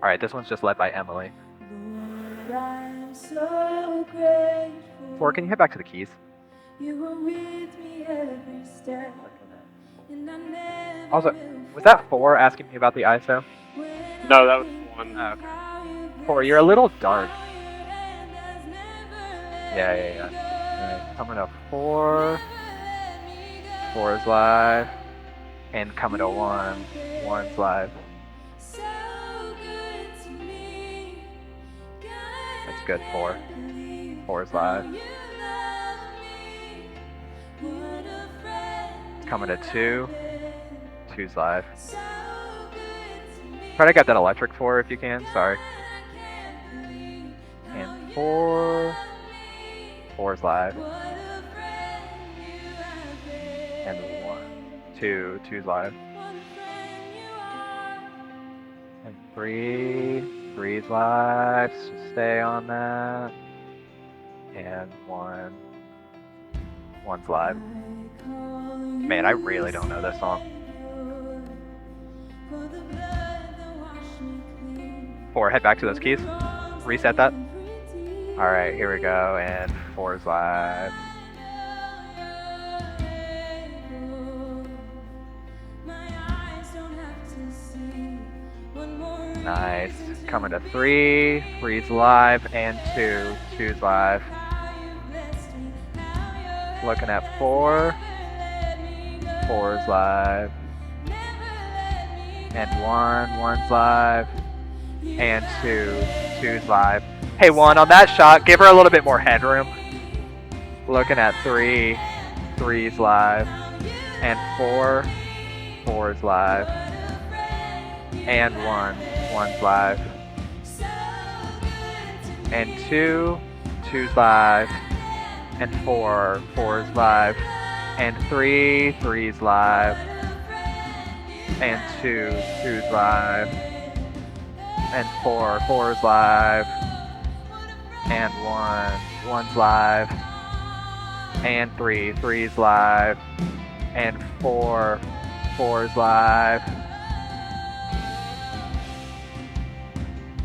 All right, this one's just led by Emily. So grateful. 4, can you head back to the keys? You were with me every step. And I never Also, was that 4 asking me about the ISO? No, that was 1. Oh, okay. 4, you're a little dark. Yeah. Alright, coming to 4. 4 is live. And coming to 1. 1's live. That's good, 4. 4 is live. Coming to 2. 2's live. Try to get that electric 4 if you can, sorry. And 4. 4's live. And 1. 2. 2's live. And 3. 3's live. So stay on that. And 1. 1's live. Man, I really don't know this song. 4, head back to those keys. Reset that. Alright, here we go. And 4's live. Nice. Coming to 3. 3's live. And 2. 2's live. Looking at 4. 4's live. And 1. 1's live. And 2. 2's live. Hey, 1, on that shot, give her a little bit more headroom. Looking at 3. 3's live. And 4. 4's live. And 1. 1's live. And 2. 2's live. And 4. 4's live. And 3. 3's live. And 2. 2's live. And 4. 4's live. And 1. 1's live. And 3. 3's live. And 4. 4's live.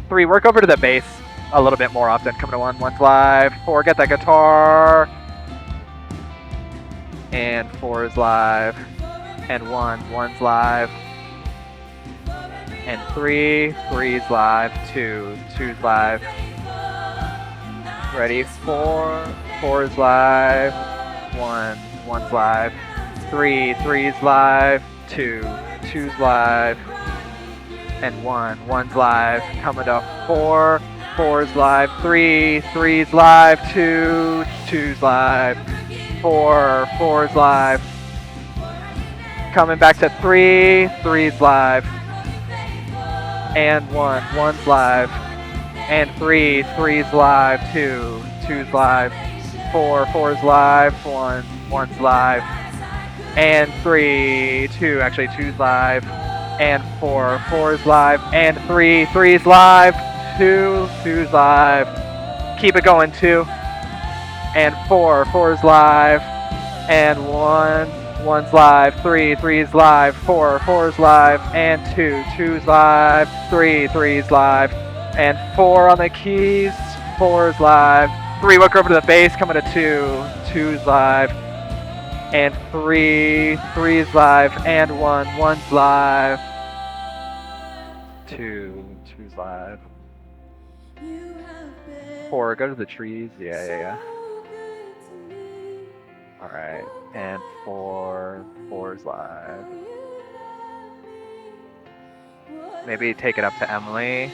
3, work over to the bass a little bit more often. Coming to 1. 1's live. 4, get that guitar. And 4 is live. And 1. 1's live. And 3. 3's live. 2. 2's live. Ready? 4. 4 is live. 1. 1's live. 3. 3's live. 2. 2's live. And 1. 1's live. Coming to 4. 4's live. 3. 3's live. 2. 2's live. 4. 4's live. Coming back to 3. 3's live. And 1. 1's live. And 3. 3's live. 2. 2's live. 4. 4's live. 1. 1's live. And 3. 2. Actually, 2's live. And 4. 4's live. And 3. 3's live. 2. 2's live. Keep it going, 2. And 4. 4's live. And 1. 1's live. 3. 3's live. 4. 4's live. And 2. 2's live. 3. 3's live. And 4 on the keys. 4's live. 3, look over to the bass. Coming to 2. 2's live. And 3. 3's live. And 1. 1's live. 2. 2's live. 4, go to the trees. Yeah. Alright. And 4. 4's live. Maybe take it up to Emily.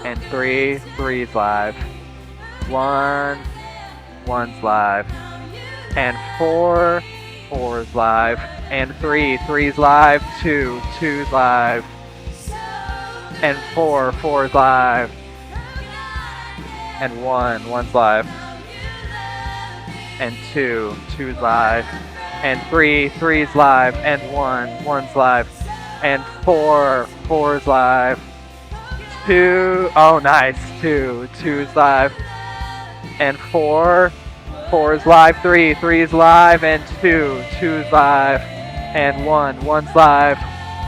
And 3. 3's live. 1. 1's live. And 4. 4's live. And 3. 3's live. 2. 2's live. And 4. 4's live. And 1. 1's live. And 2. 2's live. And 3. 3's live. And 1. 1's live. And 4. 4's live. 2. Oh, nice. 2. 2's live. And 4. 4 is live, 3 is live, and 2 is live, and 1's live,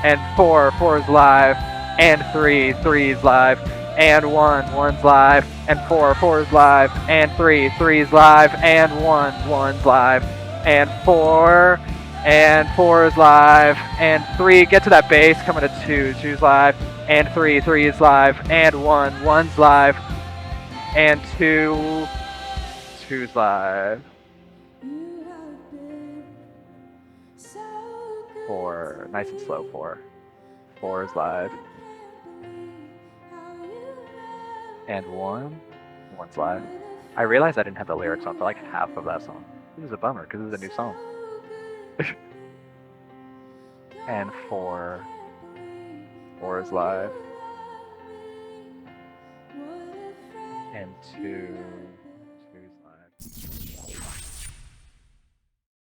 and 4 is live, and 3 is live, and 1's live, and 4 is live, and 3 is live, and 1's live, and 4 is live, and 3, get to that base, coming to 2's live, and 3 is live, and 1's live, and 2's live. 4, nice and slow, 4 is live, and 1's live. I realized I didn't have the lyrics on for like half of that song. This is a bummer because this is a new song. And 4 is live, and 2